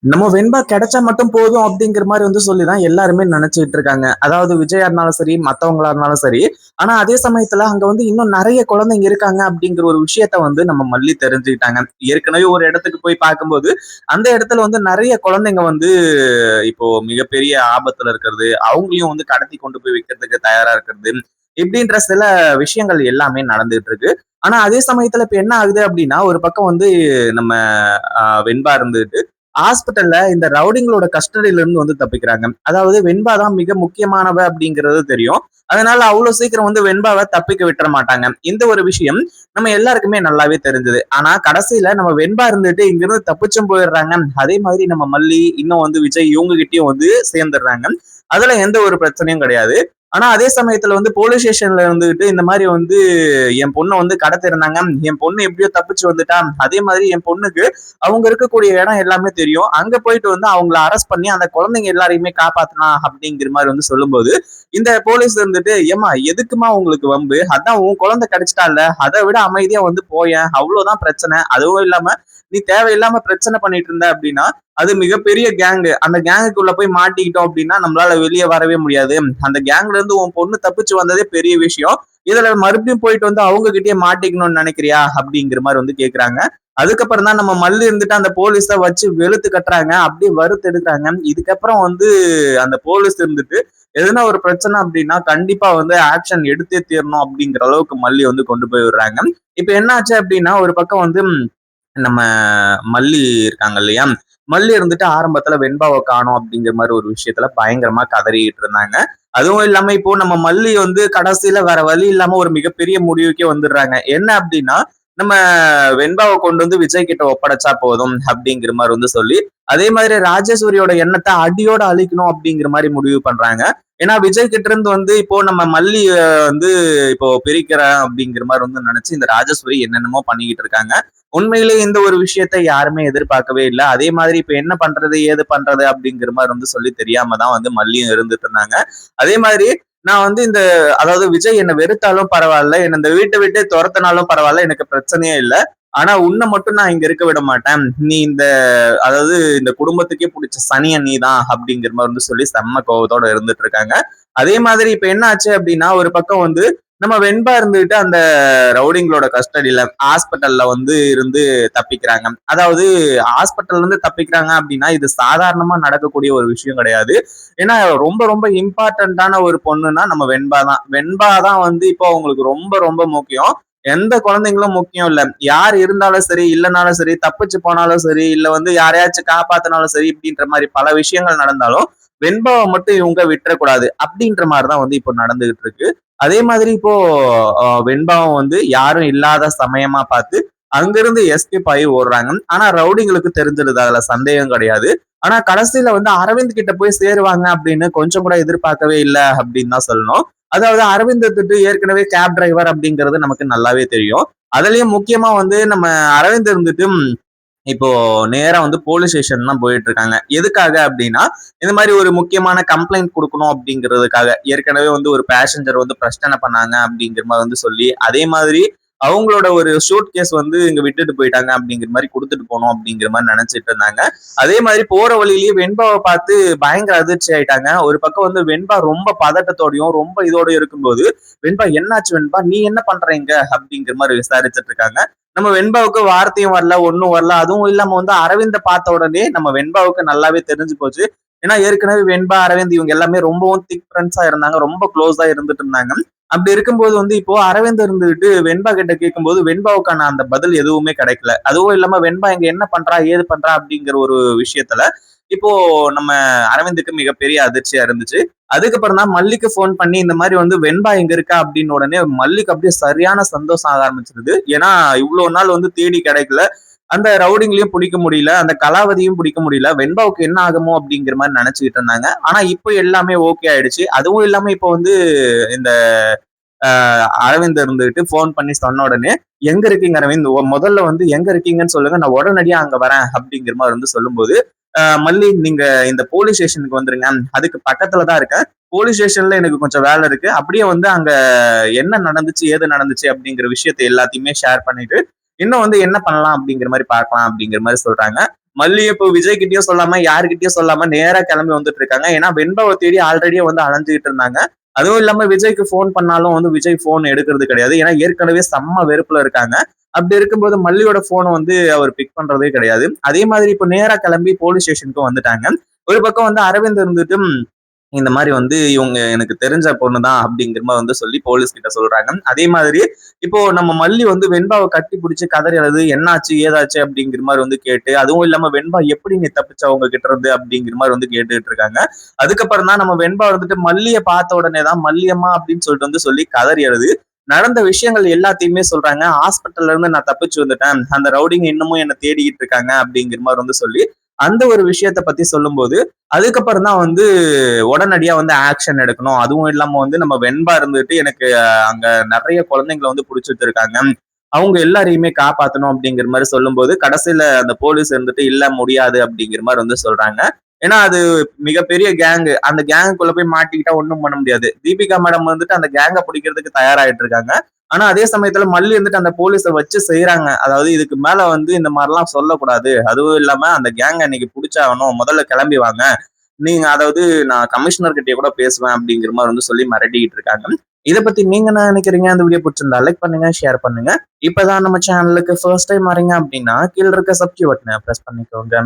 நம்ம வெண்பா கிடைச்சா மட்டும் போதும் அப்படிங்கிற மாதிரி சொல்லிதான் எல்லாருமே நினைச்சுட்டு இருக்காங்க. அதாவது விஜயா இருந்தாலும் சரி, மத்தவங்களா இருந்தாலும் சரி. ஆனா அதே சமயத்துல அங்க இன்னும் நிறைய குழந்தைங்க இருக்காங்க அப்படிங்கிற ஒரு விஷயத்த நம்ம மல்லி தெரிஞ்சுக்கிட்டாங்க. ஏற்கனவே ஒரு இடத்துக்கு போய் பார்க்கும்போது அந்த இடத்துல நிறைய குழந்தைங்க இப்போ மிகப்பெரிய ஆபத்துல இருக்கிறது, அவங்களையும் கடத்தி கொண்டு போய் வைக்கிறதுக்கு தயாரா இருக்கிறது, இப்படின்ற சில விஷயங்கள் எல்லாமே நடந்துட்டு இருக்கு. ஆனா அதே சமயத்துல இப்ப என்ன ஆகுது அப்படின்னா, ஒரு பக்கம் நம்ம வெண்பா இருந்துட்டு ஹாஸ்பிட்டல்ல இந்த ரவுடிங்களோட கஸ்டடியில இருந்து தப்பிக்கிறாங்க. அதாவது வெண்பா தான் மிக முக்கியமானவ அப்படிங்கிறது தெரியும். அதனால அவ்வளவு சீக்கிரம் வெண்பாவை தப்பிக்க விட்டுற மாட்டாங்க. இந்த ஒரு விஷயம் நம்ம எல்லாருக்குமே நல்லாவே தெரிஞ்சது. ஆனா கடைசியில நம்ம வெண்பா இருந்துட்டு இங்கிருந்து தப்பிச்சும் போயிடுறாங்க. அதே மாதிரி நம்ம மல்லி இன்னும் விஜய் இவங்க கிட்டயும் சேர்ந்துடுறாங்க. அதுல எந்த ஒரு பிரச்சனையும் கிடையாது. ஆனா அதே சமயத்துல போலீஸ் ஸ்டேஷன்ல இருந்துகிட்டு இந்த மாதிரி என் பொண்ணை கடத்திருந்தாங்க, என் பொண்ணு எப்படியோ தப்பிச்சு வந்துட்டா, அதே மாதிரி என் பொண்ணுக்கு அவங்க இருக்கக்கூடிய இடம் எல்லாமே தெரியும், அங்க போயிட்டு அவங்கள அரெஸ்ட் பண்ணி அந்த குழந்தைங்க எல்லாரையுமே காப்பாத்தலாம் அப்படிங்கிற மாதிரி சொல்லும்போது இந்த போலீஸ் இருந்துட்டு, ஏமா எதுக்குமா உங்களுக்கு வம்பு, அதான் உன் குழந்தை கிடைச்சிட்டால, அதை விட அமைதியா போயேன், அவ்வளவுதான் பிரச்சனை. அதுவும் இல்லாம நீ தேவையில்லாம பிரச்சனை பண்ணிட்டு இருந்த அப்படின்னா அது மிகப்பெரிய கேங்கு, அந்த கேங்குக்குள்ள போய் மாட்டிக்கிட்டோம் அப்படின்னா நம்மளால வெளியே வரவே முடியாது. அந்த கேங்ல இருந்து உன் பொண்ணு தப்பிச்சு வந்ததே பெரிய விஷயம், இதுல மறுபடியும் போயிட்டு அவங்க கிட்டயே மாட்டிக்கணும்னு நினைக்கிறியா அப்படிங்கிற மாதிரி கேக்குறாங்க. அதுக்கப்புறம் தான் நம்ம மல்லி இருந்துட்டு அந்த போலீஸ வச்சு வெளுத்து கட்டுறாங்க, அப்படியே வறுத்து எடுக்கிறாங்க. இதுக்கப்புறம் அந்த போலீஸ் இருந்துட்டு எதுனா ஒரு பிரச்சனை அப்படின்னா கண்டிப்பா ஆக்ஷன் எடுத்தே தீரணும் அப்படிங்கிற அளவுக்கு மல்லி கொண்டு போய் விடுறாங்க. இப்ப என்ன ஆச்சு அப்படின்னா, ஒரு பக்கம் நம்ம மல்லி இருக்காங்க இல்லையா, மல்லி இருந்துட்டு ஆரம்பத்துல வெண்பாவை காணோம் அப்படிங்கிற மாதிரி ஒரு விஷயத்துல பயங்கரமா கதறிட்டு இருந்தாங்க. அதுவும் இல்லாம இப்போ நம்ம மல்லி கடைசியில வேற வழி இல்லாம ஒரு மிகப்பெரிய முடிவுக்கே வந்துடுறாங்க. என்ன அப்படின்னா, நம்ம வெண்பாவை கொண்டு விஜய் கிட்ட ஒப்படைச்சா போதும் அப்படிங்கிற மாதிரி சொல்லி, அதே மாதிரி ராஜேஸ்வரியோட எண்ணத்தை அடியோட அழிக்கணும் அப்படிங்கிற மாதிரி முடிவு பண்றாங்க. ஏன்னா விஜய் கிட்ட இருந்து இப்போ நம்ம மல்லி இப்போ பிரிக்கிறேன் அப்படிங்கிற மாதிரி நினைச்சு இந்த ராஜேஸ்வரி என்னென்னமோ பண்ணிக்கிட்டு இருக்காங்க. உண்மையிலேயே இந்த ஒரு விஷயத்தை யாருமே எதிர்பார்க்கவே இல்லை. அதே மாதிரி இப்ப என்ன பண்றது ஏது பண்றது அப்படிங்கிற மாதிரி சொல்லி தெரியாம தான் மல்லியும் இருந்துட்டு இருந்தாங்க. அதே மாதிரி நான் இந்த அதாவது விஜய் என்னை வெறுத்தாலும் பரவாயில்ல, என்ன இந்த வீட்டை விட்டு துரத்தினாலும் பரவாயில்ல, எனக்கு பிரச்சனையே இல்லை. ஆனா உன்னை மட்டும் நான் இங்க இருக்க விட மாட்டேன், நீ அதாவது இந்த குடும்பத்துக்கே பிடிச்ச சனியன் நீ தான் அப்படிங்கிற மாதிரி சொல்லி செம்ம கோபத்தோட இருந்துட்டு இருக்காங்க. அதே மாதிரி இப்ப என்ன ஆச்சு அப்படின்னா, ஒரு பக்கம் நம்ம வெண்பா இருந்துகிட்டு அந்த ரவுடிங்களோட கஸ்டடியில ஹாஸ்பிட்டல்ல இருந்து தப்பிக்கிறாங்க. அதாவது ஹாஸ்பிட்டல்ல இருந்து தப்பிக்கிறாங்க அப்படின்னா இது சாதாரணமா நடக்கக்கூடிய ஒரு விஷயம் கிடையாது. ஏன்னா ரொம்ப ரொம்ப இம்பார்ட்டன்டான ஒரு பொண்ணுன்னா நம்ம வெண்பா தான். வெண்பா தான் இப்போ அவங்களுக்கு ரொம்ப ரொம்ப முக்கியம். எந்த குழந்தைங்களும் முக்கியம் இல்ல, யார் இருந்தாலும் சரி இல்லைனாலும் சரி, தப்பிச்சு போனாலும் சரி, இல்ல யாரையாச்சும் காப்பாத்தினாலும் சரி, இப்படின்ற மாதிரி பல விஷயங்கள் நடந்தாலும் வெண்பாவை மட்டும் இவங்க விட்டுறக்கூடாது அப்படின்ற மாதிரிதான் இப்போ நடந்துகிட்டு இருக்கு. அதே மாதிரி இப்போ வெண்பாவும் யாரும் இல்லாத சமயமா பார்த்து அங்கிருந்து எஸ்கேப் ஆகி ஓடுறாங்க. ஆனா ரவுடிங்களுக்கு தெரிஞ்சிருது, அதுல சந்தேகம் கிடையாது. ஆனா கடைசியில அரவிந்த் கிட்ட போய் சேருவாங்க அப்படின்னு கொஞ்சம் கூட எதிர்பார்க்கவே இல்லை அப்படின்னு தான் சொல்லணும். அதாவது அரவிந்த் வந்துட்டு ஏற்கனவே கேப் டிரைவர் அப்படிங்கிறது நமக்கு நல்லாவே தெரியும். அதுலயும் முக்கியமா நம்ம அரவிந்த் இருந்துட்டு இப்போ நேரா போலீஸ் ஸ்டேஷன் தான் போயிட்டு இருக்காங்க. எதுக்காக அப்படின்னா, இந்த மாதிரி ஒரு முக்கியமான கம்ப்ளைண்ட் கொடுக்கணும் அப்படிங்கிறதுக்காக. ஏற்கனவே ஒரு பேசஞ்சர் பிரச்சனை பண்ணாங்க அப்படிங்கிற மாதிரி சொல்லி, அதே மாதிரி அவங்களோட ஒரு ஷூட் கேஸ் இங்க விட்டுட்டு போயிட்டாங்க அப்படிங்கிற மாதிரி கொடுத்துட்டு போனோம் அப்படிங்கிற மாதிரி நினைச்சிட்டு இருந்தாங்க. அதே மாதிரி போற வழியிலேயே வெண்பாவை பார்த்து பயங்கர அதிர்ச்சி ஆயிட்டாங்க. ஒரு பக்கம் வெண்பா ரொம்ப பதட்டத்தோடையும் ரொம்ப இதோடயும் இருக்கும்போது, வெண்பா என்னாச்சு வெண்பா, நீ என்ன பண்றீங்க அப்படிங்கிற மாதிரி விசாரிச்சுட்டு இருக்காங்க. நம்ம வெண்பாவுக்கு வார்த்தையும் வரல, ஒன்னும் வரல. அதுவும் இல்லாம அரவிந்த பார்த்த உடனே நம்ம வெண்பாவுக்கு நல்லாவே தெரிஞ்சு போச்சு. ஏன்னா ஏற்கனவே வெண்பா அரவிந்த் இவங்க எல்லாமே ரொம்பவும் திக் ஃப்ரெண்ட்ஸா இருந்தாங்க, ரொம்ப க்ளோஸா இருந்துட்டு இருந்தாங்க. அப்படி இருக்கும்போது இப்போ அரவிந்த் இருந்துகிட்டு வெண்பா கிட்ட கேட்கும்போது வெண்பாவுக்கான அந்த பதில் எதுவுமே கிடைக்கல. அதுவும் இல்லாம வெண்பா இங்க என்ன பண்றா ஏது பண்றா அப்படிங்கிற ஒரு விஷயத்துல இப்போ நம்ம அரவிந்துக்கு மிகப்பெரிய அதிர்ச்சியா இருந்துச்சு. அதுக்கப்புறம் தான் மல்லிக்கு போன் பண்ணி இந்த மாதிரி வெண்பா எங்க இருக்கா அப்படின்னு உடனே மல்லிக்கு அப்படியே சரியான சந்தோஷம் ஆக ஆரம்பிச்சிருது. ஏன்னா இவ்வளவு நாள் தேடி கிடைக்கல, அந்த ரவுடிங்களையும் பிடிக்க முடியல, அந்த கலாவதியும் பிடிக்க முடியல, வெண்பாவுக்கு என்ன ஆகுமோ அப்படிங்கிற மாதிரி நினைச்சுக்கிட்டு இருந்தாங்க. ஆனா இப்போ எல்லாமே ஓகே ஆயிடுச்சு. அதுவும் இல்லாம இப்போ இந்த அரவிந்த் இருந்துட்டு போன் பண்ணி சொன்ன உடனே, எங்க இருக்கீங்க அரவிந்த், முதல்ல எங்க இருக்கீங்கன்னு சொல்லுங்க, நான் உடனடியா அங்க வரேன் அப்படிங்கிற மாதிரி சொல்லும்போது, மல்லி நீங்க இந்த போலீஸ் ஸ்டேஷனுக்கு வந்துருங்க, அதுக்கு பக்கத்துலதான் இருக்கேன், போலீஸ் ஸ்டேஷன்ல எனக்கு கொஞ்சம் வேலை இருக்கு, அப்படியே அங்க என்ன நடந்துச்சு ஏது நடந்துச்சு அப்படிங்கிற விஷயத்தை எல்லாத்தையுமே ஷேர் பண்ணிட்டு இன்னும் என்ன பண்ணலாம் அப்படிங்கிற மாதிரி பார்க்கலாம் அப்படிங்கிற மாதிரி சொல்றாங்க. மல்லியும் இப்போ விஜய் கிட்டயும் சொல்லாம யாருகிட்டயும் சொல்லாம நேரா கிளம்பி வந்துட்டு இருக்காங்க. ஏன்னா வெண்பாவை தேடி ஆல்ரெடியே வந்து அலைஞ்சுகிட்டு இருந்தாங்க. அதுவும் இல்லாம விஜய்க்கு போன் பண்ணாலும் வந்து விஜய் போன் எடுக்கிறது கிடையாது. ஏன்னா ஏற்கனவே செம்ம வெறுப்புல இருக்காங்க. அப்படி இருக்கும்போது மல்லியோட போனை வந்து அவர் பிக் பண்றதே கிடையாது. அதே மாதிரி இப்போ நேரா கிளம்பி போலீஸ் ஸ்டேஷனுக்கு வந்துட்டாங்க. ஒரு பக்கம் வந்து அரவிந்த் இருந்துட்டு இந்த மாதிரி வந்து இவங்க எனக்கு தெரிஞ்ச பொண்ணுதான் அப்படிங்கிற மாதிரி வந்து சொல்லி போலீஸ் கிட்ட சொல்றாங்க. அதே மாதிரி இப்போ நம்ம மல்லி வந்து வெண்பாவை கட்டி பிடிச்சி கதறி அழுது என்னாச்சு ஏதாச்சு அப்படிங்கிற மாதிரி வந்து கேட்டு, அதுவும் இல்லாம வெண்பா எப்படி நீ தப்பிச்ச அவங்க கிட்ட இருந்து அப்படிங்கிற மாதிரி வந்து கேட்டுட்டு இருக்காங்க. அதுக்கப்புறம் தான் நம்ம வெண்பா வந்துட்டு மல்லியை பார்த்த உடனே தான் மல்லியம்மா அப்படின்னு சொல்லிட்டு வந்து சொல்லி கதறி அழுது நடந்த விஷயங்கள் எல்லாத்தையுமே சொல்றாங்க. ஹாஸ்பிட்டல்ல இருந்து நான் தப்பிச்சு வந்துட்டேன், அந்த ரவுடிங்க இன்னமும் என்ன தேடிக்கிட்டு இருக்காங்க அப்படிங்கிற மாதிரி வந்து சொல்லி அந்த ஒரு விஷயத்த பத்தி சொல்லும்போது அதுக்கப்புறம் தான் வந்து உடனடியா வந்து ஆக்ஷன் எடுக்கணும். அதுவும் இல்லாம வந்து நம்ம வெண்பா இருந்துட்டு எனக்கு அங்க நிறைய குழந்தைங்களை வந்து புடிச்சு வச்சிருக்காங்க, அவங்க எல்லாரையுமே காப்பாத்தணும் அப்படிங்கிற மாதிரி சொல்லும்போது கடைசியில அந்த போலீஸ் இருந்துட்டு இல்ல முடியாது அப்படிங்கிற மாதிரி வந்து சொல்றாங்க. ஏன்னா அது மிகப்பெரிய கேங்கு, அந்த கேங்குக்குள்ள போய் மாட்டிக்கிட்டா ஒண்ணும் பண்ண முடியாது. தீபிகா மேடம் வந்துட்டு அந்த கேங்கை பிடிக்கிறதுக்கு தயாராயிட்டு இருக்காங்க. ஆனா அதே சமயத்துல மல்லி வந்துட்டு அந்த போலீஸை வச்சு செய்யறாங்க. அதாவது இதுக்கு மேல வந்து இந்த மாதிரிலாம் சொல்லக்கூடாது, அதுவும் இல்லாம அந்த கேங்க இன்னைக்கு பிடிச்சாகணும், முதல்ல கிளம்பி வாங்க, நீங்க அதாவது நான் கமிஷனர் கிட்டே கூட பேசுவேன் அப்படிங்கிற மாதிரி வந்து சொல்லி மிரட்டிக்கிட்டு இருக்காங்க. இதை பத்தி நீங்க என்ன நினைக்கிறீங்க? அந்த வீடியோ பிடிச்சிருந்தா லைக் பண்ணுங்க, ஷேர் பண்ணுங்க. இப்பதான் நம்ம சேனலுக்கு ஃபர்ஸ்ட் டைம் வரீங்க அப்படின்னா கீழே இருக்க சப்ஸ்கிரைப் பட்டனை பிரஸ் பண்ணிக்கோங்க.